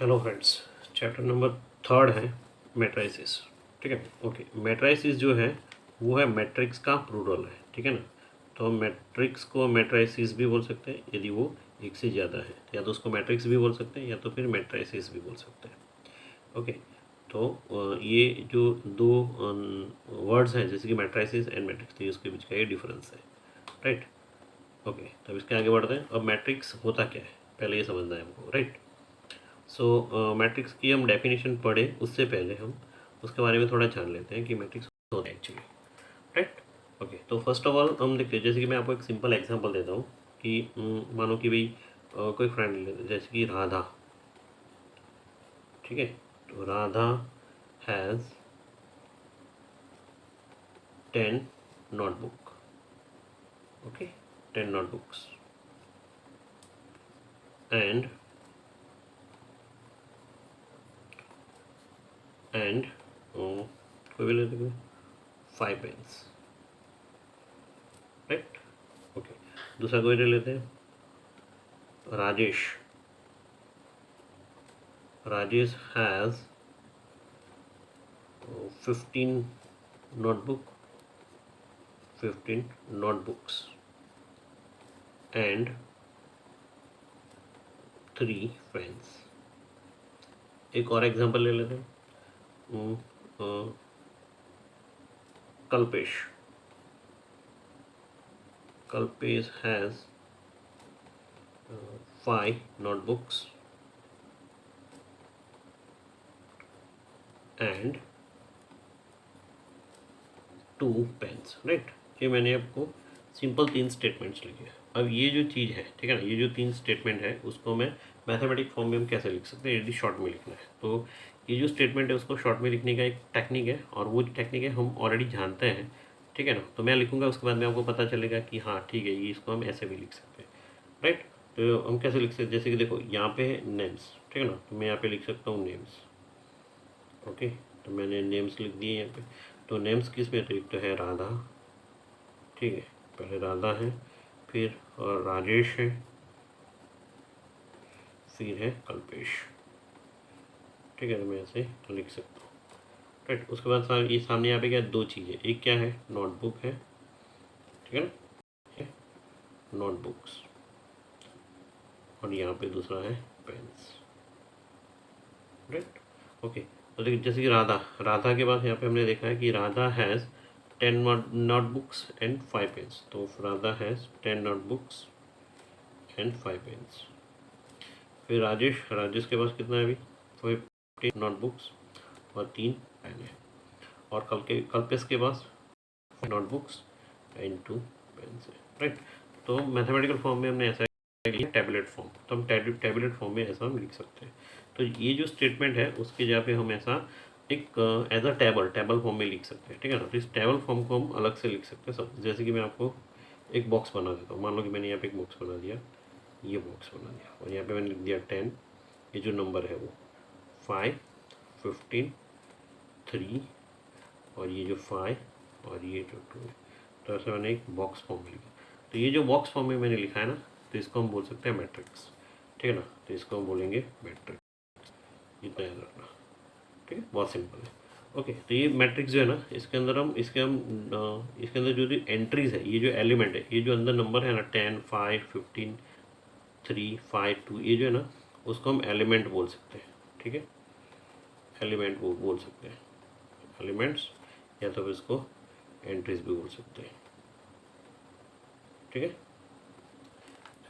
Hello friends, chapter number third है matrices. ठीक है, ओके। मैट्राइसिस जो है वो है मैट्रिक्स का प्लूरल है, ठीक है ना। तो हम मैट्रिक्स को मैट्राइसिस भी बोल सकते हैं यदि वो एक से ज़्यादा है, या तो उसको मैट्रिक्स भी बोल सकते हैं या तो फिर मैट्राइसिस भी बोल सकते हैं। ओके, तो ये जो दो वर्ड्स हैं जैसे कि मैट्राइसिस एंड मैट्रिक्स, तो उसके बीच का ये डिफरेंस है, राइट। ओके, तब इसके आगे बढ़ते हैं। अब मैट्रिक्स होता क्या है पहले ये समझना है हमको, राइट। सो मैट्रिक्स की हम डेफिनेशन पढ़े उससे पहले हम उसके बारे में थोड़ा जान लेते हैं कि मैट्रिक्स होता है एक्चुअली, राइट। ओके, तो फर्स्ट ऑफ ऑल हम देखते हैं, जैसे कि मैं आपको एक सिंपल एग्जांपल देता हूँ कि मानो कि भाई कोई फ्रेंड ले लेते हैं जैसे कि राधा, ठीक है। तो Radha has 10 notebook, okay, 10 notebooks and and कोई भी लेते हैं 5 पेन्स, राइट। ओके, दूसरा कोई ले लेते हैं Rajesh. Rajesh has 15 notebook 15 notebooks and 3 pens। एक और एग्जांपल ले लेते हैं, Kalpesh. Kalpesh has 5 notebooks and 2 pens, right. ये मैंने आपको सिंपल 3 स्टेटमेंट्स लिखे। अब ये जो चीज़ है, ठीक है ना, ये जो 3 स्टेटमेंट है उसको मैं मैथमेटिक फॉर्म में हम कैसे लिख सकते हैं यदि शॉर्ट में लिखना है। तो ये जो स्टेटमेंट है उसको शॉर्ट में लिखने का एक टेक्निक है, और वो टेक्निक है हम ऑलरेडी जानते हैं, ठीक है ना। तो मैं लिखूंगा, उसके बाद में आपको पता चलेगा कि हाँ ठीक है, ये इसको हम ऐसे भी लिख सकते हैं, राइट। तो हम कैसे लिख सकते हैं, जैसे कि देखो यहाँ पे है नेम्स, ठीक है ना। तो मैं यहाँ पे लिख सकता हूँ नेम्स, ओके। तो मैंने नेम्स लिख दिए यहाँ पे। तो नेम्स किस में, तो एक तो है राधा, ठीक है, पहले राधा है, फिर राजेश है, फिर है कल्पेश, ठीक है। तो मैं ऐसे लिख सकता हूँ, राइट। उसके बाद ये सामने यहाँ पे क्या दो चीज़ें, एक क्या है नोटबुक है, ठीक है ना, नोटबुक्स, और यहाँ पे दूसरा है पेन्स, राइट। ओके, तो देखिए जैसे कि राधा, राधा के बाद यहाँ पे हमने देखा है कि Radha has 10 notebooks and 5 pens. तो Radha has 10 notebooks and 5 pens. फिर राजेश, राजेश के पास कितना है अभी 15 नोटबुक्स और 3 पेन है। और कल्पेश के पास नोटबुक्स एंड 2 पेन्स है, राइट। तो मैथमेटिकल फॉर्म में हमने ऐसा लिया टैबलेट फॉर्म, तो हम टैबलेट फॉर्म में ऐसा हम लिख सकते हैं। तो ये जो स्टेटमेंट है उसके जगह पे हम ऐसा एक एज अ टेबल फॉर्म में लिख सकते हैं, ठीक है ना। तो इस टेबल फॉर्म को हम अलग से लिख सकते हैं सब। जैसे कि मैं आपको एक बॉक्स बना देता हूँ, मान लो कि मैंने यहाँ पे एक बॉक्स बना दिया, ये बॉक्स बना दिया, और यहाँ पे मैंने लिख दिया 10, ये जो नंबर है वो 5, 15, 3, और ये जो 5 और ये जो 2 है। तो ऐसे मैंने एक बॉक्स फॉर्म में लिखा। तो ये जो बॉक्स फॉर्म में मैंने लिखा है ना, तो इसको हम बोल सकते हैं मैट्रिक्स, ठीक है ना। तो इसको हम बोलेंगे मैट्रिक्स, इतना याद रखना, ठीक है, बहुत सिंपल है। ओके, तो ये मैट्रिक्स जो है ना, इसके अंदर हम इसके अंदर जो एंट्रीज है, ये जो एलिमेंट है, ये जो अंदर नंबर है ना 10, 5, 15, 3, 5, 2, ये जो है ना उसको हम एलिमेंट बोल सकते हैं, ठीक है। एलिमेंट वो बोल सकते हैं, एलिमेंट्स, या तो फिर इसको एंट्रीज भी बोल सकते हैं, ठीक है।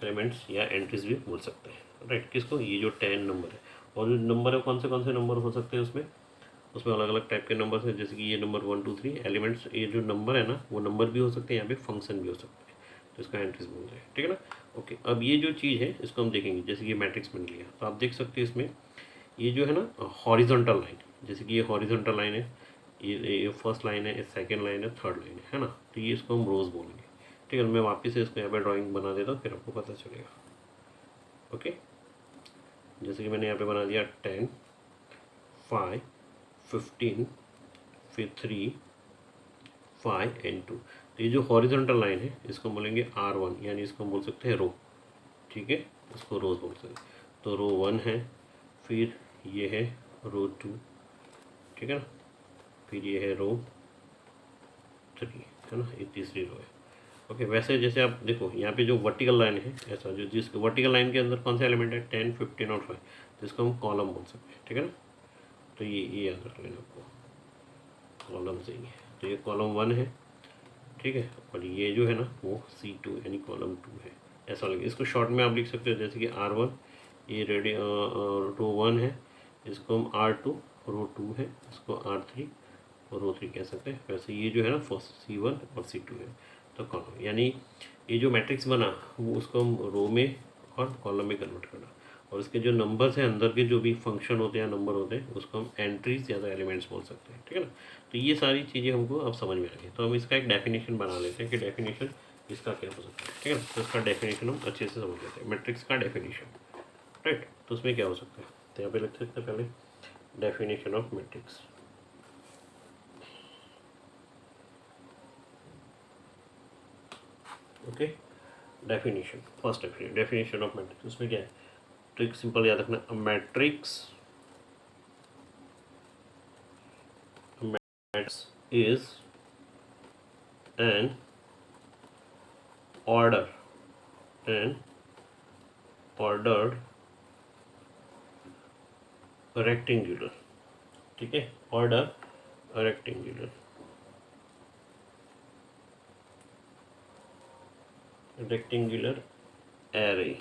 एलिमेंट्स या एंट्रीज भी बोल सकते हैं, राइट। किसको, ये जो 10 नंबर है, और जो नंबर है कौन से नंबर हो सकते हैं उसमें, उसमें अलग अलग टाइप के नंबर हैं, जैसे कि ये नंबर 1, 2, 3 एलिमेंट्स, ये जो नंबर है ना वो नंबर भी हो सकते हैं, यहाँ पे फंक्शन भी हो सकते हैं, तो इसका एंट्रीज बोल रहे हैं, ठीक है ना। ओके, अब ये जो चीज़ है इसको हम देखेंगे, जैसे कि मैट्रिक्स बन लिया, तो आप देख सकते हैं इसमें ये जो है ना हॉरिजॉन्टल लाइन, जैसे कि ये हॉरिजॉन्टल लाइन है, ये फर्स्ट लाइन है, सेकंड लाइन है, थर्ड लाइन है ना। तो ये इसको हम रोज बोलेंगे, ठीक है। मैं वापस से इसको यहाँ पे ड्राइंग बना देता हूँ, फिर आपको पता चलेगा, ओके। जैसे कि मैंने यहाँ पे बना दिया 10, 5, 15, फिर 3, 5 एंड 2। तो ये जो हॉरिजॉन्टल लाइन है इसको बोलेंगे R1, यानी इसको हम बोल सकते हैं रो, ठीक है, इसको रोज बोल सकते हैं। तो रो 1 है, फिर ये है रो 2, ठीक है ना, फिर ये है रो 3, है ना, ये तीसरी रो है। ओके, वैसे जैसे आप देखो यहाँ पे जो वर्टिकल लाइन है, ऐसा जो जिस वर्टिकल लाइन के अंदर कौन सा एलिमेंट है, 10, 15 और 5, तो इसको हम कॉलम बोल सकते हैं, ठीक है ना। तो ये याद रख लेना आपको, कॉलम से ही है, तो ये कॉलम 1 है, ठीक है, और ये जो है ना वो C2 यानी कॉलम 2 है, ऐसा लगे। इसको शॉर्ट में आप लिख सकते हो जैसे कि R1, ये रो 1 है, इसको हम R2, रो 2 है, इसको R3 और रो 3 कह सकते हैं। वैसे ये जो है ना फर्स्ट C1 और C2 है, तो कॉलम यानी ये जो मैट्रिक्स बना वो उसको हम रो में और कॉलम में कन्वर्ट करना, और इसके जो नंबर्स हैं अंदर के जो भी फंक्शन होते हैं नंबर होते हैं उसको हम एंट्रीज या तो एलिमेंट्स बोल सकते हैं, ठीक है ना। तो ये सारी चीज़ें हमको अब समझ में आ गई, तो हम इसका एक डेफिनेशन बना लेते हैं कि डेफिनेशन इसका क्या हो सकता है, ठीक है ना। तो इसका डेफिनेशन हम अच्छे से समझ लेते हैं, मैट्रिक्स का डेफिनेशन, राइट। तो उसमें क्या हो सकता है, तो यहाँ पे लिख सकते हैं पहले definition of matrix. Okay, definition, first definition of matrix, उसमें क्या है, तो एक सिंपल याद रखना, matrix is an order, an ordered rectangular, ठीक है, ऑर्डर रेक्टेंगुलर, रेक्टेंगुलर एरे।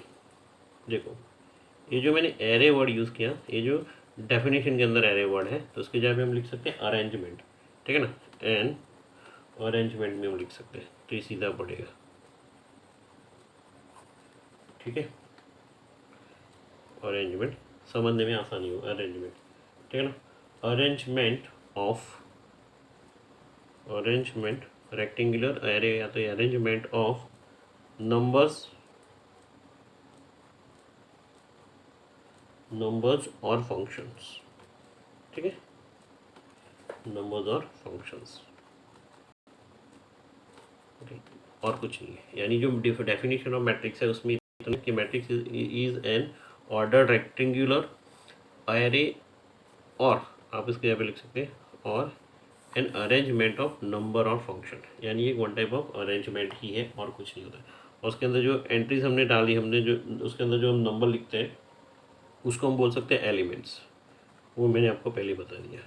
देखो ये जो मैंने एरे वर्ड यूज़ किया, ये जो डेफिनेशन के अंदर एरे वर्ड है, तो उसके जगह पे हम लिख सकते हैं अरेंजमेंट, ठीक है ना, एन अरेंजमेंट में हम लिख सकते हैं, तो ये सीधा पड़ेगा, ठीक है। अरेंजमेंट समझने में आसानी हो, अरेंजमेंट, ठीक है ना, अरेंजमेंट रेक्टेंगुलर एरे या तो अरेंजमेंट ऑफ नंबर्स और फंक्शंस, ठीक है, नंबर्स और फंक्शंस, और कुछ नहीं है। यानी जो डेफिनेशन ऑफ मैट्रिक्स है उसमें इतना कि matrix is an order rectangular array, और आप इसके यहाँ पे लिख सकते हैं और एन अरेंजमेंट ऑफ नंबर और फंक्शन, यानी ये वन टाइप ऑफ अरेंजमेंट ही है और कुछ नहीं होता है। और उसके अंदर जो एंट्रीज हमने डाली, हमने जो उसके अंदर जो हम नंबर लिखते हैं उसको हम बोल सकते हैं एलिमेंट्स, वो मैंने आपको पहले बता दिया,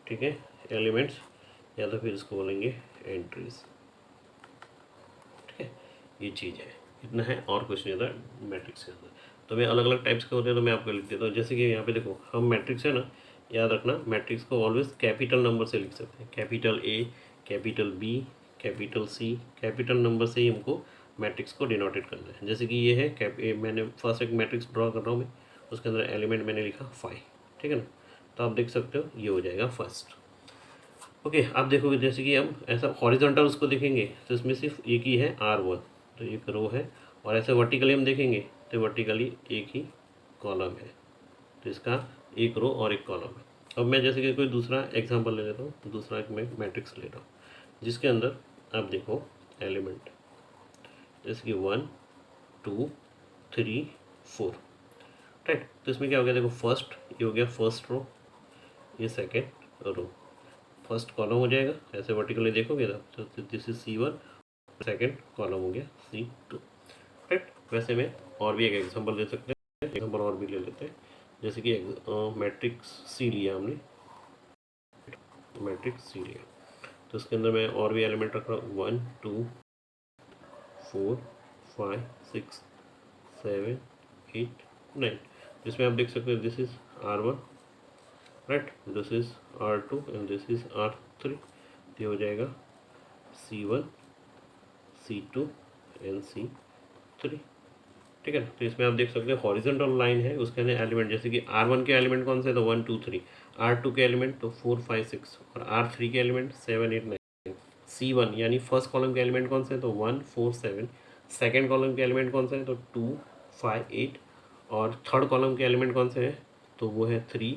ठीक है, एलिमेंट्स, या तो फिर इसको बोलेंगे एंट्रीज, ठीक है, ये चीज़ है, इतना है और कुछ नहीं होता मैट्रिक्स के अंदर। तो मैं अलग अलग टाइप्स के होते हैं तो मैं आपको लिख देता हूँ, जैसे कि यहाँ पे देखो हम मैट्रिक्स है ना, याद रखना मैट्रिक्स को ऑलवेज कैपिटल नंबर से लिख सकते हैं, capital A, capital B, capital C, capital number से ही हमको मैट्रिक्स को डिनोटेट करना है। जैसे कि ये है मैंने फर्स्ट एक मैट्रिक्स ड्रॉ कर रहा हूँ मैं, उसके अंदर एलिमेंट मैंने लिखा 5, ठीक है ना, तो आप देख सकते हो ये हो जाएगा फर्स्ट। ओके, आप देखोगे जैसे कि हम ऐसा हॉरिजॉन्टल उसको देखेंगे तो इसमें सिर्फ एक ही है R1, तो एक रो है, और ऐसे वर्टिकली हम देखेंगे तो वर्टिकली एक ही कॉलम है, तो इसका एक रो और एक कॉलम है। अब मैं जैसे कि कोई दूसरा एग्जांपल ले लेता हूँ, दूसरा एक मैं मैट्रिक्स ले रहा हूँ जिसके अंदर आप देखो एलिमेंट जैसे कि 1, 2, 3, 4, राइट। तो इसमें क्या हो गया, देखो फर्स्ट ये हो गया फर्स्ट रो, ये सेकेंड रो, फर्स्ट कॉलम हो जाएगा, ऐसे वर्टिकली देखोगे ना तो this is C1, second column हो गया C2, राइट। वैसे में और भी एक एग्जांपल दे सकते हैं, एग्जांपल और भी ले लेते हैं, जैसे कि मैट्रिक्स C लिया हमने, मैट्रिक्स C लिया, तो उसके अंदर मैं और भी एलिमेंट रख रहा हूँ 1, 2, 4, 5, 6, 7, 8, 9, जिसमें आप देख सकते हो this is R1, right, this is R2 and this is R3, ये हो जाएगा C1, C2 एंड C3, ठीक है। तो इसमें आप देख सकते हैं हॉरिजॉन्टल लाइन है, उसके अंदर एलिमेंट जैसे कि R1 के एलिमेंट कौन से, तो 1, 2, 3, R2 के एलिमेंट तो 4, 5, 6, और R3 के एलिमेंट 7, 8, 9, C1 यानी फर्स्ट कॉलम के एलिमेंट कौन से, तो 1, 4, 7, सेकेंड कॉलम के एलिमेंट कौन से हैं, तो 2, 5, 8, और थर्ड कॉलम के एलिमेंट कौन से हैं, तो वो है 3,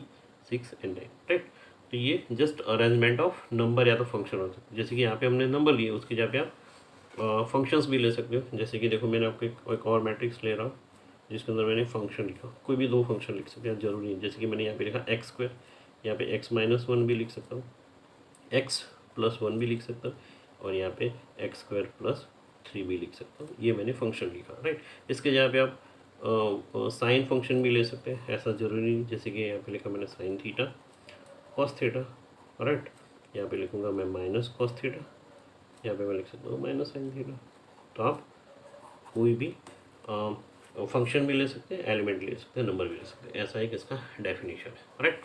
6 एंड 9, राइट। तो ये जस्ट अरेंजमेंट ऑफ नंबर या तो फंक्शन हो सकता है, जैसे कि यहाँ पे हमने नंबर लिए उसकी जगह पे आप फंक्शंस भी ले सकते हो। जैसे कि देखो मैंने आपको एक और मैट्रिक्स ले रहा हूँ, जिसके अंदर मैंने फंक्शन लिखा, कोई भी दो फंक्शन लिख सकते हैं, जरूरी नहीं। जैसे कि मैंने यहाँ पे लिखा एक्स स्क्वायर, यहाँ पे एक्स माइनस वन भी लिख सकता हूँ, एक्स प्लस वन भी लिख सकता हूँ, और यहाँ पे एक्स स्क्वायर प्लस थ्री भी लिख सकता हूँ। ये मैंने फंक्शन लिखा, राइट। इसके जगह पे आप साइन फंक्शन भी ले सकते हैं, ऐसा जरूरी नहीं। जैसे कि यहाँ पे लिखा मैंने sine theta cos theta, right. यहाँ पे लिखूँगा मैं माइनस कॉस थीटा, यहाँ पे मैं लिख सकता हूँ माइनस साइन थीटा। तो आप कोई भी फंक्शन भी ले सकते हैं, एलिमेंट भी ले सकते हैं, नंबर भी ले सकते हैं। ऐसा एक इसका डेफिनेशन है, राइट।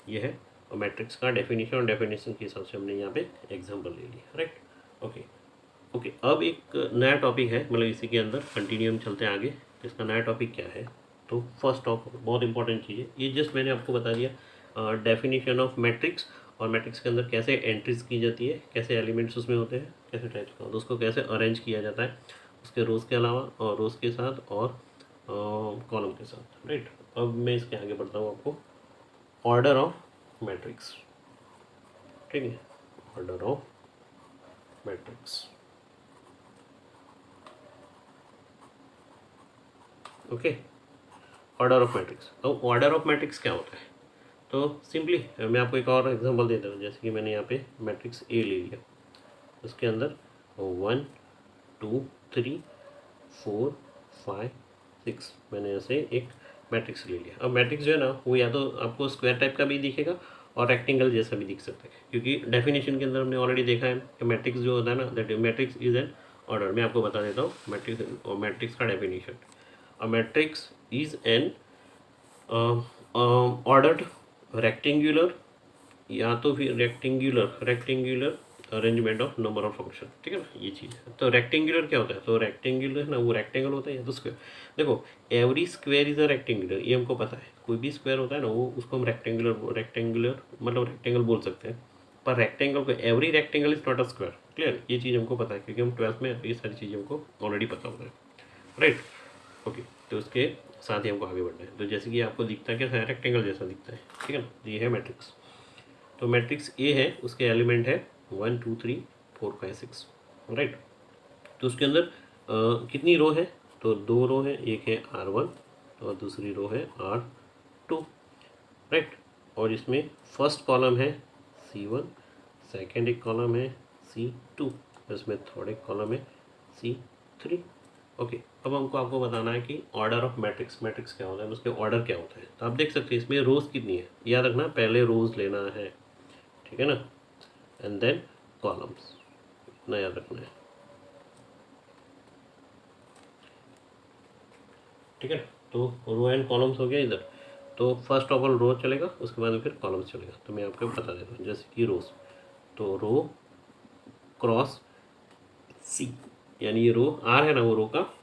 ये है मैट्रिक्स का डेफिनेशन, और डेफिनेशन के हिसाब से हमने यहाँ पे एग्जांपल ले लिया, राइट। ओके ओके, अब एक नया टॉपिक है, मतलब इसी के अंदर कंटिन्यूम चलते हैं आगे। इसका नया टॉपिक क्या है? तो फर्स्ट टॉपिक बहुत इंपॉर्टेंट चीज़ है ये, जस्ट मैंने आपको बता दिया डेफिनेशन ऑफ मैट्रिक्स, और मैट्रिक्स के अंदर कैसे एंट्रीज की जाती है, कैसे एलिमेंट्स उसमें होते हैं, कैसे टाइप्स का, तो उसको कैसे अरेंज किया जाता है उसके रोज़ के अलावा, और रोज़ के साथ, और कॉलम के साथ, राइट। अब मैं इसके आगे बढ़ता हूँ आपको ऑर्डर ऑफ मैट्रिक्स, ठीक है, order of matrix. Okay, order of matrix. अब ऑर्डर ऑफ मैट्रिक्स क्या होता है? तो सिंपली मैं आपको एक और एग्जांपल देता हूँ। जैसे कि मैंने यहाँ पे मैट्रिक्स ए ले लिया, उसके अंदर 1 2 3 4 5 6, मैंने ऐसे एक मैट्रिक्स ले लिया। अब मैट्रिक्स जो है ना, वो या तो आपको स्क्वायर टाइप का भी दिखेगा और रेक्टेंगल जैसा भी दिख सकता है, क्योंकि डेफिनेशन के अंदर हमने ऑलरेडी देखा है कि मैट्रिक्स जो होता है ना, that matrix is an order. मैं आपको बता देता हूँ मैट्रिक्स और मैट्रिक्स का definition. A matrix is an ordered rectangular, या तो फिर rectangular arrangement of number of function, ठीक है ना, ये चीज़ है। तो रेक्टेंगुलर क्या होता है? तो रेक्टेंगुलर ना, वो रेक्टेंगल होता है या तो स्क्वायर। देखो, every square is a rectangular, ये हमको पता है। कोई भी स्क्वायर होता है ना, वो उसको हम रेक्टेंगुलर मतलब रेक्टेंगल बोल सकते हैं। पर रेक्टेंगल को, every rectangle is not a square, clear. ये चीज़ हमको पता है, क्योंकि हम 12th में ये सारी चीज़ें हमको ऑलरेडी पता होता है, राइट। ओके, तो उसके साथ ही हमको आगे बढ़ना है। तो जैसे कि आपको दिखता है, कैसा है? रेक्टेंगल जैसा दिखता है, ठीक है ना। ये है मैट्रिक्स। तो मैट्रिक्स ए है, उसके एलिमेंट है 1 2 3 4 5 6, राइट। तो उसके अंदर कितनी रो है? तो दो रो है, एक है R1 और दूसरी रो है R2, राइट। और इसमें फर्स्ट कॉलम है C1, सेकेंड एक कॉलम है C2, इसमें थर्ड एक कॉलम है C3। ओके, अब हमको आपको बताना है कि ऑर्डर ऑफ मैट्रिक्स, मैट्रिक्स क्या होता है, उसके ऑर्डर क्या होता है। तो आप देख सकते हैं इसमें रोज कितनी है, याद रखना, पहले रोज लेना है, ठीक है ना, एंड देन कॉलम्स, इतना याद रखना है, ठीक है। तो रो एंड कॉलम्स हो गया इधर। तो फर्स्ट ऑफ ऑल रो चलेगा, उसके बाद में फिर कॉलम्स चलेगा। तो मैं आपको बता देता हूँ, जैसे कि रोज, तो रो क्रॉस सी, यानी ये रो आर है ना, वो रो का,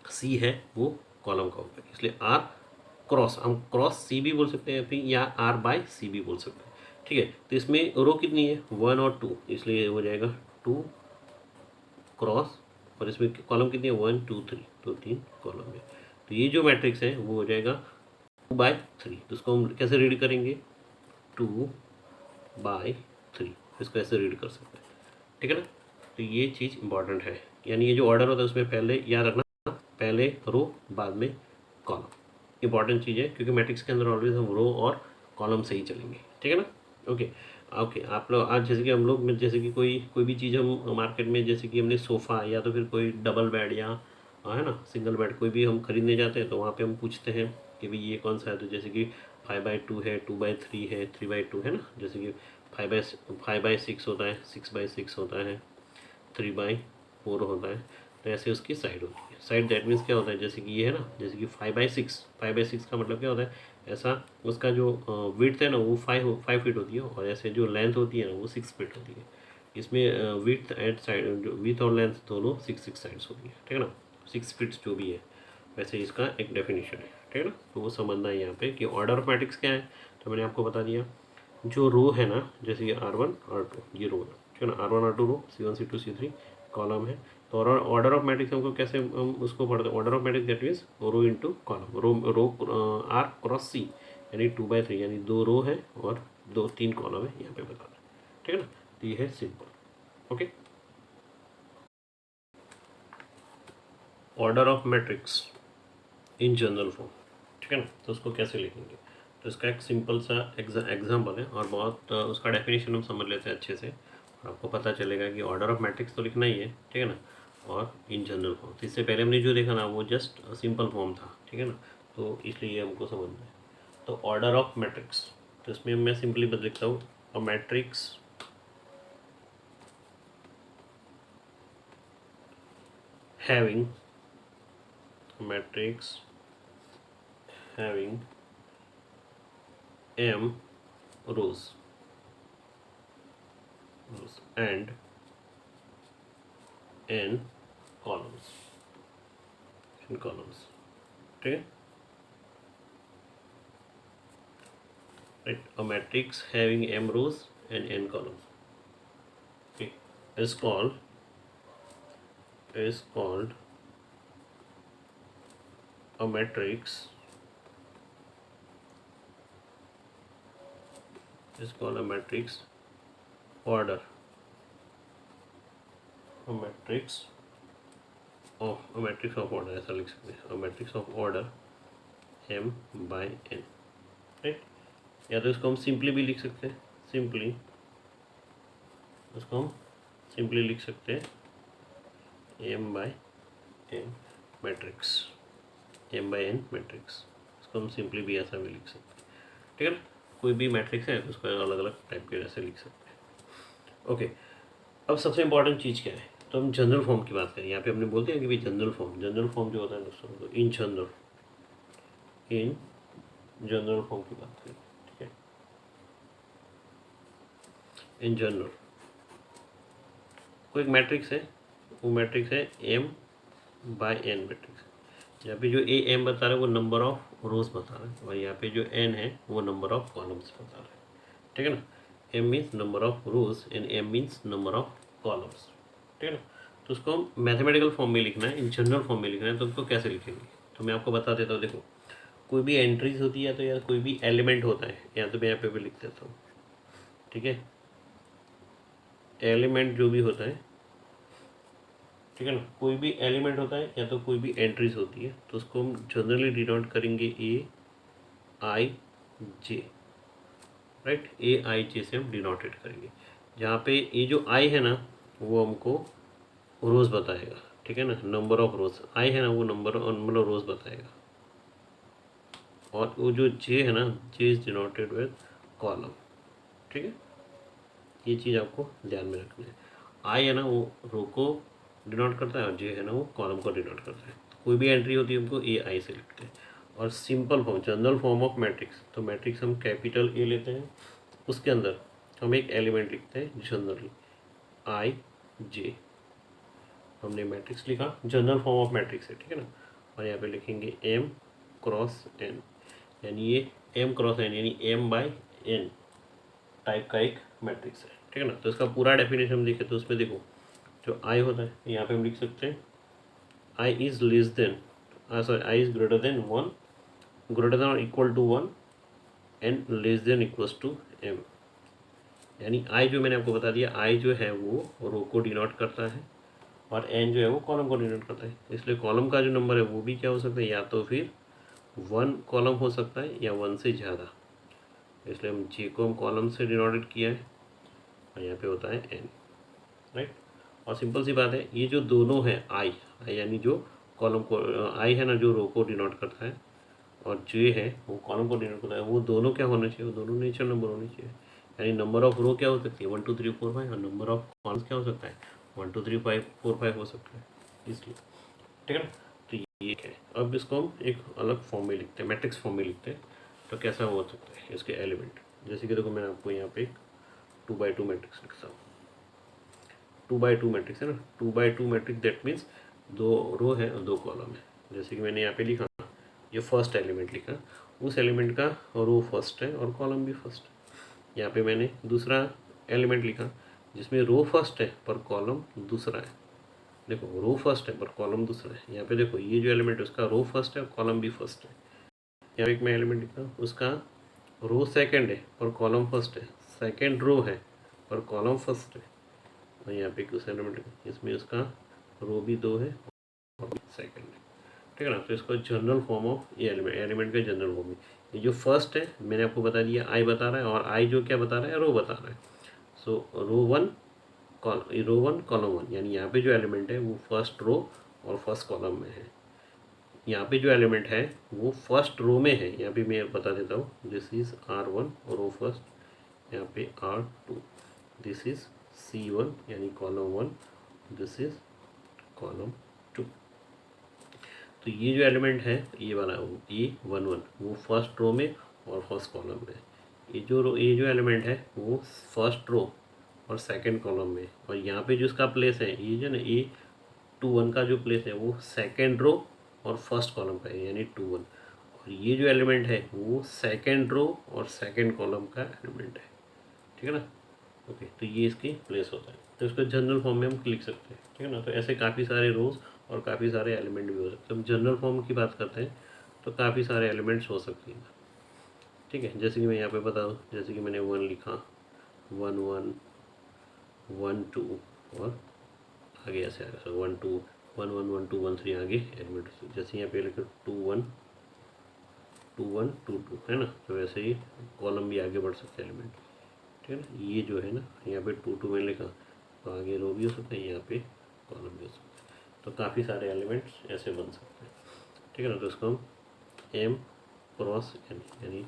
सी है वो कॉलम का होगा, इसलिए आर क्रॉस, हम क्रॉस सी भी बोल सकते हैं फिर, या आर बाय सी भी बोल सकते हैं, ठीक है। तो इसमें रो कितनी है? 1 और 2, इसलिए हो जाएगा 2 क्रॉस, और इसमें कॉलम कितनी है? 1 2 3, तो 3 कॉलम है। तो ये जो मैट्रिक्स है वो हो जाएगा 2/3। तो उसको हम कैसे रीड करेंगे? 2/3, इसको ऐसे रीड कर सकते हैं, ठीक है ना। तो ये चीज़ इंपॉर्टेंट है, यानी ये जो ऑर्डर होता है उसमें पहले याद रखना, पहले रो बाद में कॉलम, इंपॉर्टेंट चीज़ है, क्योंकि मैट्रिक्स के अंदर ऑलवेज हम रो और कॉलम से ही चलेंगे, ठीक है ना। ओके ओके, आप लोग आज जैसे कि हम लोग, जैसे कि कोई भी चीज़ हम मार्केट में, जैसे कि हमने सोफ़ा या तो फिर कोई डबल बेड या है ना सिंगल बेड कोई भी हम खरीदने जाते हैं, तो वहाँ पे हम पूछते हैं कि भाई ये कौन सा है। तो जैसे कि 5/2 है, 2/3 है, 3/2 है ना। जैसे कि 5/6 होता है, 6/6 होता है, 3/4 होता है। तो ऐसे उसकी साइड होती है। साइड दैट मीन्स क्या होता है? जैसे कि ये है ना, जैसे कि 5/6 का मतलब क्या होता है? ऐसा उसका जो विड्थ है ना, वो 5 फीट होती है, और ऐसे जो लेंथ होती है ना, वो 6 फीट होती है। इसमें विड्थ एंड साइड, जो विड्थ और लेंथ दोनों 6 साइड्स होती है, ठीक है ना, 6 फीट जो भी है। वैसे इसका एक डेफिनेशन है, ठीक है ना। तो वो समझना है यहाँ पे कि ऑर्डर ऑफ मैट्रिक्स क्या है। तो मैंने आपको बता दिया, जो रो है ना, जैसे कि R1 R2, ये रो है, ठीक है ना, R1 R2 रो, C1 C2 C3 कॉलम है। तो ऑर्डर ऑफ मैट्रिक्स हमको कैसे हम उसको पढ़ते हैं? Order of matrix that means row into column, row R cross C, यानी 2/3, यानी दो रो है और 3 कॉलम है, यहाँ पे बता रहे हैं, ठीक है ना। तो ये है simple. Okay, order of matrix in general form, ठीक है ना। तो उसको कैसे लिखेंगे, तो इसका एक सिंपल सा एग्जाम्पल है और बहुत उसका डेफिनेशन हम समझ लेते हैं अच्छे से, और आपको पता चलेगा कि ऑर्डर ऑफ मैट्रिक्स तो लिखना ही है, ठीक है ना, और इन जनरल फॉर्म। तो इससे पहले हमने जो देखा ना वो जस्ट सिंपल फॉर्म था, ठीक है ना, तो इसलिए ये हमको समझना है। तो ऑर्डर ऑफ मैट्रिक्स, तो इसमें मैं सिंपली बदल लिखता हूँ a matrix having matrix having m rows and n columns, ठीक है, right, a matrix having m rows and n columns, okay, is called a matrix order, a matrix of order, ऐसा लिख सकते हैं, a matrix of order m by n, right. या तो इसको हम सिंपली भी लिख सकते हैं, सिंपली लिख सकते हैं m by n मैट्रिक्स, इसको हम सिंपली भी ऐसा भी लिख सकते हैं, ठीक है ना। कोई भी मैट्रिक्स है तो उसको अलग अलग टाइप के ऐसे लिख सकते हैं। ओके, अब सबसे इंपॉर्टेंट चीज़ क्या है, तो हम जनरल फॉर्म की बात करें। यहाँ पे हमने बोल दिया कि भाई जनरल फॉर्म जो होता है दोस्तों, तो इन जनरल फॉर्म की बात करें, ठीक है। इन जनरल कोई एक मैट्रिक्स है, वो मैट्रिक्स है m बाय n मैट्रिक्स। यहाँ पे जो m बता रहा है वो नंबर ऑफ रोज बता रहा है, और यहाँ पे जो n है वो नंबर ऑफ कॉलम्स बता रहा है, ठीक है ना। m means number of rose and m means number of columns, ठीक है ना। तो उसको हम मैथमेटिकल फॉर्म में लिखना है, इन जनरल फॉर्म में लिखना है, तो उसको कैसे लिखेंगे, तो मैं आपको बता देता हूँ। देखो, कोई भी एंट्रीज होती है तो या कोई भी एलिमेंट होता है, या तो मैं यहाँ पे भी लिख देता हूँ, ठीक है। एलिमेंट जो भी होता है, ठीक है ना, कोई भी एलिमेंट होता है या तो कोई भी एंट्रीज होती है, तो उसको हम जनरली डिनोट करेंगे AIJ, राइट। AIJ से हम डिनोटेड करेंगे, जहाँ पे ये जो आई है ना वो हमको रोज बताएगा, ठीक है ना, नंबर ऑफ रोज। आई है ना वो नंबर मतलब रोज बताएगा, और वो जो जे है ना, जे इज डिनोटेड विद कॉलम, ठीक है। ये चीज़ आपको ध्यान में रखना है। आई है ना वो रो को डिनोट करता है, और जे है ना वो कॉलम को डिनोट करता है। कोई भी एंट्री होती है हमको AI से लिखते हैं। और simple form, general form of matrix, तो मैट्रिक्स हम कैपिटल A लेते हैं, उसके अंदर हम एक एलिमेंट लिखते हैं जनरली IJ। हमने मैट्रिक्स लिखा, जनरल फॉर्म ऑफ मैट्रिक्स है, ठीक है ना। और यहाँ पे लिखेंगे M क्रॉस N, यानी ये M क्रॉस N यानी M बाई N टाइप का एक मैट्रिक्स है, ठीक है ना। तो इसका पूरा डेफिनेशन हम देखें तो उसमें देखो, जो आई होता है यहाँ पे हम लिख सकते हैं i is less than, sorry i is greater than 1, greater than और equal to 1 and less than equals to m। यानी आई जो मैंने आपको बता दिया, आई जो है वो रो को डिनोट करता है, और n जो है वो कॉलम को डिनोट करता है। इसलिए कॉलम का जो नंबर है वो भी क्या हो सकता है, या तो फिर 1 कॉलम हो सकता है या 1 से ज़्यादा। इसलिए हम जे को हम कॉलम से डिनोटेड किया है, और यहाँ पे होता है n, राइट। और सिंपल सी बात है, ये जो दोनों है आई यानी जो कॉलम को, आई है ना जो रो को डिनोट करता है, और जे है वो कॉलम को डिनोट करता है, वो दोनों क्या होने चाहिए, वो दोनों नेचर नंबर होने चाहिए। यानी नंबर ऑफ रो क्या हो सकती है 1 2 3 4 5, और नंबर ऑफ कॉलम्स क्या हो सकता है 1 2 3 5 4 5 हो सकता है, इसलिए, ठीक है ना। तो ये है, अब इसको हम एक अलग फॉर्म में लिखते हैं, मैट्रिक्स फॉर्म में लिखते हैं। तो कैसा हो सकता है इसके एलिमेंट, जैसे कि देखो मैंने आपको यहाँ पे 2x2 मैट्रिक्स लिखता हूँ। 2x2 मैट्रिक्स है ना, 2x2 मैट्रिक्स दैट मीन्स 2 रो है और 2 कॉलम है। जैसे कि मैंने यहाँ पे लिखा, ये फर्स्ट एलिमेंट लिखा, उस एलिमेंट का रो फर्स्ट है और कॉलम भी फर्स्ट है। यहाँ पे मैंने दूसरा एलिमेंट लिखा जिसमें रो फर्स्ट है पर कॉलम दूसरा है। देखो रो फर्स्ट है पर कॉलम दूसरा है। यहाँ पे देखो ये जो एलिमेंट है उसका रो फर्स्ट है और कॉलम भी फर्स्ट है। यहाँ एक मैं एलिमेंट लिखा, उसका रो सेकेंड है पर कॉलम फर्स्ट है, सेकेंड रो है पर कॉलम फर्स्ट है। और यहाँ पे कुछ एलिमेंट इसमें उसका रो भी 2 है और सेकेंड है, ठीक है ना। तो इसको जनरल फॉर्म ऑफ ये एलिमेंट का जनरल फॉर्म है। ये जो फर्स्ट है मैंने आपको बता दिया आई बता रहा है, और आई जो क्या बता रहा है, रो बता रहा है। सो रो वन कॉलम वन, यानी यहाँ पे जो एलिमेंट है वो फर्स्ट रो और फर्स्ट कॉलम में है। यहाँ पे जो एलिमेंट है वो फर्स्ट रो में है। यहाँ पे मैं बता देता हूँ, this is R1 row first, यहाँ पे R2, दिस इज C1 यानी column one, this is column to. तो ये जो एलिमेंट है ये वाला A11 वो फर्स्ट रो में और फर्स्ट कॉलम में। ये जो एलिमेंट है वो फर्स्ट रो और सेकंड कॉलम में। और यहाँ पे जो इसका प्लेस है, ये जो ना A21 का जो प्लेस है वो सेकंड रो और फर्स्ट कॉलम का है, यानी 21। और ये जो एलिमेंट है वो सेकंड रो और सेकंड कॉलम का एलिमेंट है, ठीक है ना। ओके, तो ये इसकी प्लेस होता है। तो इसको जनरल फॉर्म में हम लिख सकते हैं, ठीक है ना। तो ऐसे काफ़ी सारे रोज और काफ़ी सारे एलिमेंट भी हो सकते हैं। हम जनरल फॉर्म की बात करते हैं तो काफ़ी सारे एलिमेंट्स हो सकते हैं, ठीक है। जैसे कि मैं यहाँ पे बताऊँ, जैसे कि मैंने 1 लिखा, 1 1 1 2 और आगे ऐसे आएगा, सर 1 2 1 1 1 2 1 3 आगे एलिमेंट। जैसे यहाँ पे लिखो 2 1 2 1 2 2, है ना। तो वैसे ही कॉलम भी आगे बढ़ सकते हैं एलिमेंट, ठीक है ना। ये जो है ना यहाँ पे 2 2 मैंने लिखा, तो आगे रो भी हो सकता है, यहाँ पे कॉलम भी हो सकता है। तो काफ़ी सारे एलिमेंट्स ऐसे बन सकते हैं, ठीक है ना। तो इसको हम एम क्रॉस एन यानी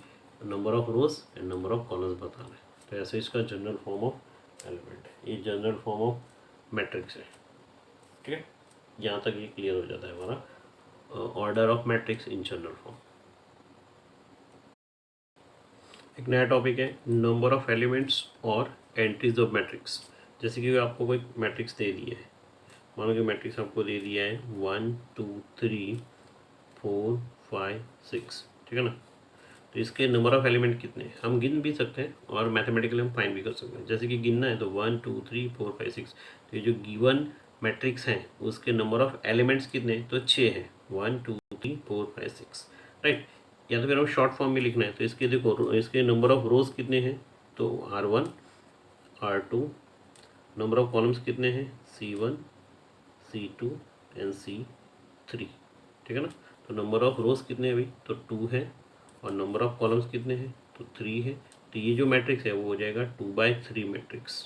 number of rose and number of columns बताना है। तो ऐसे इसका जनरल फॉर्म ऑफ एलिमेंट है। ये जनरल फॉर्म ऑफ मैट्रिक्स है, ठीक है। यहाँ तक ये क्लियर हो जाता है हमारा order of matrix in general form. एक नया टॉपिक है नंबर ऑफ एलिमेंट्स और एंट्रीज ऑफ मैट्रिक्स। जैसे कि आपको कोई मैट्रिक्स दे दिया है, मानो कि मैट्रिक्स आपको दे दिया है 1 2 3 4 5 6, ठीक है ना। तो इसके नंबर ऑफ एलिमेंट कितने हैं हम गिन भी सकते हैं और मैथमेटिकली हम फाइंड भी कर सकते हैं। जैसे कि गिनना है तो 1 2 3 4 5 6, तो ये जो गिवन मैट्रिक्स हैं उसके नंबर ऑफ एलिमेंट्स कितने हैं, तो 6 हैं, 1 2 3 4 5 6, राइट। या तो फिर हम शॉर्ट फॉर्म में लिखना है तो इसके देखो इसके नंबर ऑफ रोज कितने हैं, तो R1 R2, number of columns कितने हैं, C1 C2 एंड C3, ठीक है ना। तो नंबर ऑफ रोज कितने हैं अभी, तो 2 है, और नंबर ऑफ कॉलम्स कितने हैं, तो 3 है। तो ये जो मैट्रिक्स है वो हो जाएगा 2/3 मैट्रिक्स,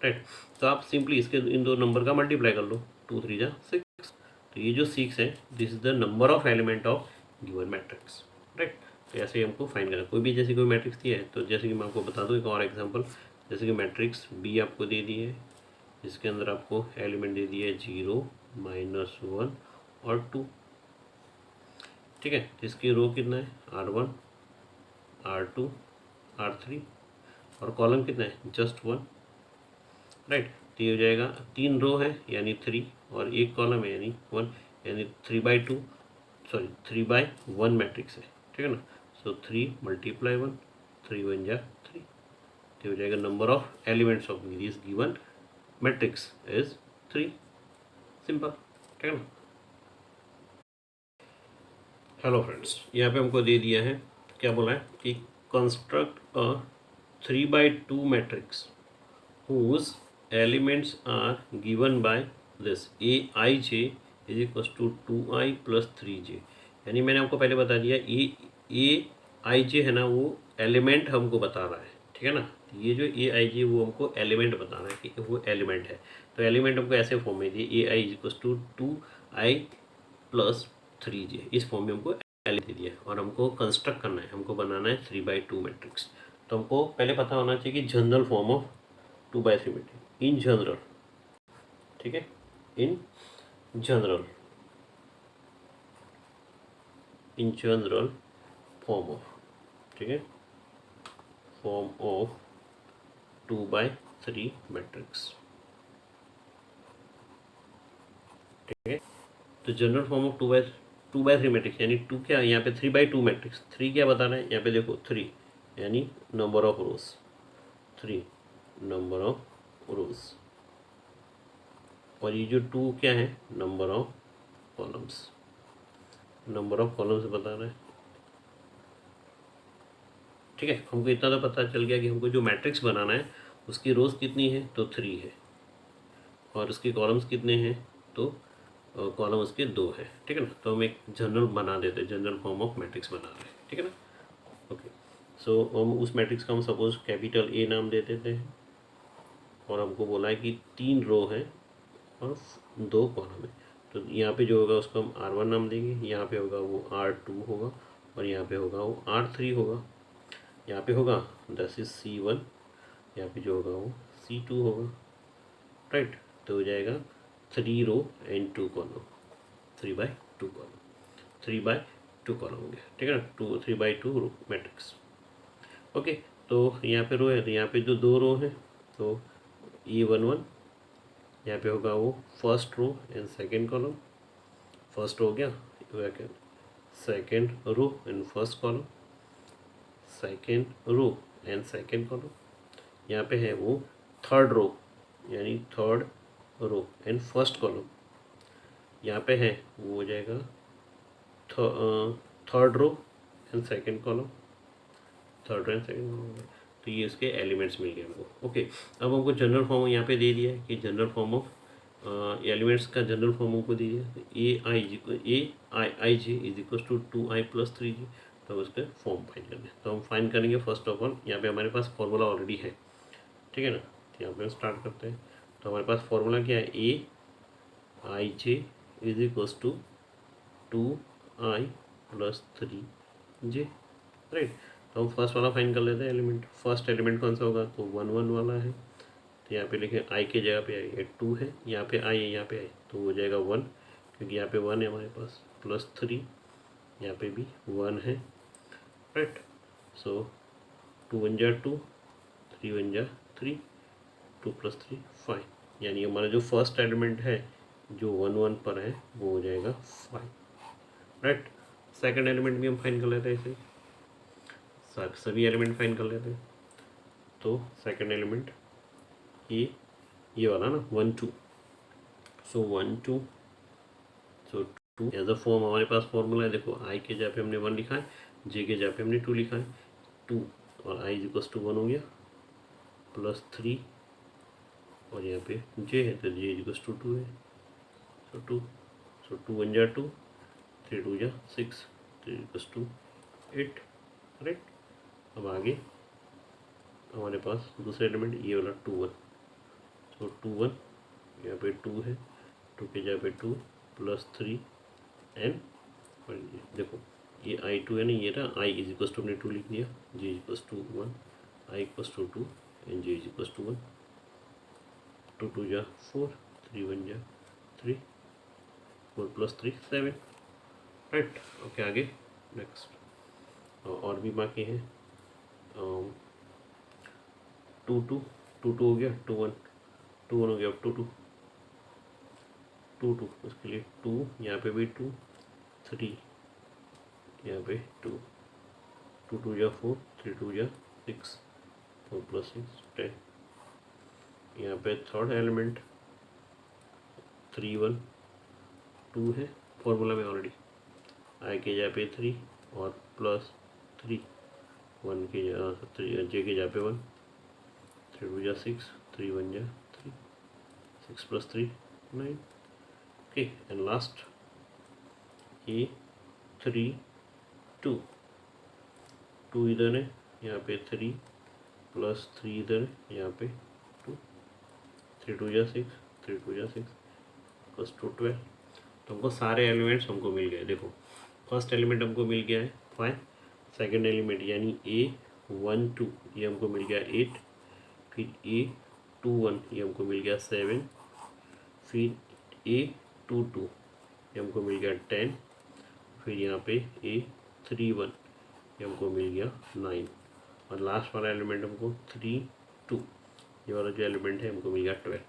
राइट। तो आप सिंपली इसके इन दो नंबर का मल्टीप्लाई कर लो, 2 3 जा 6। तो ये जो 6 है this is the number of element of given matrix, right. तो ऐसे ही हमको फाइंड करना, कोई भी जैसे कोई मैट्रिक्स दिया है तो जैसे कि मैं आपको बता दूँ एक और एग्जांपल। जैसे कि मैट्रिक्स बी आपको दे दी है, जिसके अंदर आपको एलिमेंट दे दिया है 0 -1 और 2, ठीक है। इसकी रो कितना है, R1 R2 R3, और कॉलम कितना है, जस्ट 1, राइट। तो ये हो जाएगा 3 रो है यानी 3 और एक कॉलम है यानी 1, यानी 3/2 सॉरी 3/1 मैट्रिक्स है, ठीक है ना। सो 3 × 1 3 1 जा 3, तो हो जाएगा number of elements of this given matrix is 3, simple, ठीक है ना। हेलो फ्रेंड्स, यहाँ पे हमको दे दिया है, क्या बोला है कि construct a 3/2 matrix whose elements are given by this Aij is equals to 2i plus 3j। यानी मैंने आपको पहले बता दिया Aij है ना वो एलिमेंट हमको बता रहा है, ठीक है ना। ये जो Aij वो हमको एलिमेंट बता रहा है कि वो एलिमेंट है। तो एलिमेंट हमको ऐसे फॉर्म में दिए Ai is equals to 2i plus 3j, इस फॉर्म में हमको एलिमेंट दे दिया और हमको कंस्ट्रक्ट करना है, हमको बनाना है 3/2 मैट्रिक्स। तो हमको पहले पता होना चाहिए कि general form of 2/3 matrix in general, ठीक है, इन जनरल फॉर्म ऑफ, ठीक है, फॉर्म ऑफ 2/3 मैट्रिक्स, ठीक है। तो जनरल फॉर्म ऑफ 2/3 मैट्रिक्स यानी 2 क्या यहाँ पे 3/2 मैट्रिक्स, 3 क्या बताना है यहाँ पे देखो 3 यानी number of rose, 3 number of रोज, और ये जो 2 क्या है number of columns, number of columns बताना है, ठीक है। हमको इतना तो पता चल गया कि हमको जो मैट्रिक्स बनाना है उसकी रोज कितनी है, तो 3 है, और उसके कॉलम्स कितने हैं, तो कॉलम उसके 2 है, ठीक है ना। तो हम एक जनरल बना देते हैं, जनरल फॉर्म ऑफ मैट्रिक्स बना रहे हैं, ठीक है ना। ओके, सो हम उस मैट्रिक्स का हम सपोज कैपिटल ए नाम दे देते हैं, और हमको बोला है कि 3 रो है और 2 कॉलम है। तो यहाँ पे जो होगा उसको हम R1 नाम देंगे, यहाँ पे होगा वो R2 होगा, और यहाँ पे होगा वो R3 होगा। यहाँ पे होगा दस इज C1, यहाँ पे जो होगा वो C2 होगा, राइट। तो हो जाएगा 3 row and 2 column, 3/2 column, 3/2 column हो गया, ठीक है ना। 3/2 रो मैट्रिक्स। ओके, तो यहाँ पे रो है, तो यहाँ पे जो 2 रो है, तो E11 यहाँ पे होगा वो first row and second column, first row हो गया, second row and first column, second row and second column. यहाँ पे है वो थर्ड रो, यानी third row and first column. यहाँ पे है वो हो जाएगा third row and second column, third and second column. तो ये इसके एलिमेंट्स मिल गए हमको। ओके, अब हमको जनरल फॉर्म यहाँ पे दे दिया है कि जनरल फॉर्म ऑफ एलिमेंट्स का जनरल फॉर्म हमको दे दिया, आई जे इज इक्वल टू 2i+3j। तो उसके फॉर्म फाइंड करने, तो हम फाइंड करेंगे फर्स्ट ऑफ ऑल। यहाँ पे हमारे पास फॉर्मूला ऑलरेडी है, ठीक है ना। तो यहाँ पे हम स्टार्ट करते हैं। तो हमारे पास फॉर्मूला क्या है, ai is equal to 2i+3j, right. तो हम फर्स्ट वाला फाइंड कर लेते हैं एलिमेंट। फर्स्ट एलिमेंट कौन सा होगा, तो 1 1 वाला है। तो यहाँ पे लिखे आई के जगह पे आई 2 है, यहाँ पे आई है, यहाँ पे आई, तो हो जाएगा 1, क्योंकि यहाँ पे 1 है हमारे पास, +3, यहाँ पे भी 1 है, राइट। सो 2 1 जा 2, 3 1 जा 3, 2 + 3 5, यानी हमारा जो फर्स्ट एलिमेंट है जो 1 1 पर है वो हो जाएगा 5, राइट। सेकंड एलिमेंट भी हम फाइंड कर लेते हैं ऐसे, सभी एलिमेंट फाइंड कर लेते हैं। तो सेकंड एलिमेंट ये वाला ना 1 2, सो 1 2, सो 2 एज अ फॉर्म हमारे पास फॉर्मूला है, देखो आई के जगह पे हमने 1 लिखा है, जे के जगह पे हमने 2 लिखा है, 2 और आई इक्वल्स टू 1 हो गया, +3, और यहाँ पे जे है तो जे इक्वल्स टू 2 है, सो 2, सो 2 1 जा 2, 3 2 जा 6, 3 इक्वल्स टू 8, राइट। अब आगे हमारे पास दूसरा एलिमेंट ये वाला 2 1, सो 2 1, यहाँ पे 2 है, 2 के जगह पे 2 +3 एंड, और ये देखो ये I2 है ना, ये ना आई इज इक्वल्स टू हमने 2 लिख दिया, j equals to 1, i equals to 2 and j is equals to 1, 2 2 जा 4, 3 1 जा 3, 4 + 3 7, राइट। ओके, आगे नेक्स्ट और भी बाकी हैं। 2 2 2 2 हो गया, 2 1 2 1 हो गया, 2 2 2 2, उसके लिए 2, यहाँ पे भी 2, 3, यहाँ पे 2, 2 2 जा 4, 3 2 जा 6, 4 + 6 10, यहाँ पे थर्ड एलिमेंट 3 1 2 है, फॉर्मूला में ऑलरेडी आई के जगह पे 3 और +3, 1 के जगह 3, जे के जगह पे 1, 3 2 जा 6, 3 1 जा 3, 6 + 3 9, ओके। एंड लास्ट ये 3 2, 2 इधर है, यहाँ पे 3 +3 इधर है, यहाँ पे 2, 3 2 जा 6, 3 2 जा 6 +2 12। तो हमको सारे एलिमेंट्स हमको मिल गए। देखो फर्स्ट एलिमेंट हमको मिल गया है 5, सेकेंड एलिमेंट यानी A1 2 ये हमको मिल गया 8, फिर A21 ये हमको मिल गया 7, फिर A22 ये हमको मिल गया 10, फिर यहाँ पे A31 ये हमको मिल गया 9, और लास्ट वाला एलिमेंट हमको 3 2 ये वाला जो एलिमेंट है हमको मिल गया 12।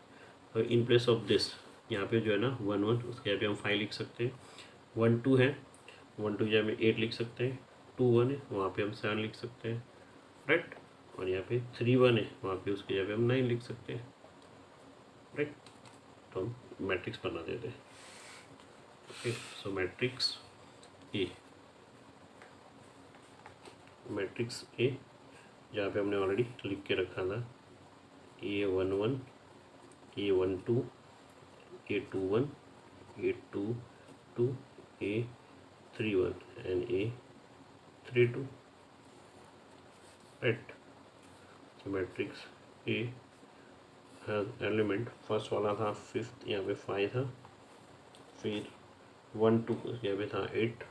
तो इन प्लेस ऑफ दिस यहाँ पे जो है ना 1 1, उसके यहाँ पे हम 5 लिख सकते हैं, 1 2 है, 1 2 जगह में 8 लिख सकते हैं, 2 1 है वहाँ पे हम 7 लिख सकते हैं, राइट। और यहाँ पे 3 1 है, वहाँ पे उसके जगह पे हम 9 लिख सकते हैं, राइट। तो हम मैट्रिक्स बना देते हैं। Okay, so matrix A, matrix A जहाँ पे हमने ऑलरेडी लिख के रखा था A11 A12 A21 A2 2, A3 1 and A3 2, right? So matrix A has element first वाला था 5th, यहाँ पे 5 था, फिर 1 2 यहाँ पे था 8,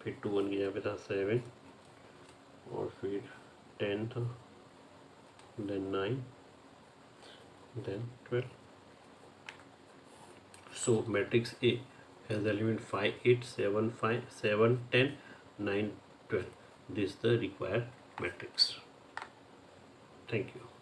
फिर 2 1 की यहाँ पे था 7, और फिर 10 था, then 9, then 12. So matrix A has element 5 8 7 5 7 10 9 12. This is the required matrix. Thank you.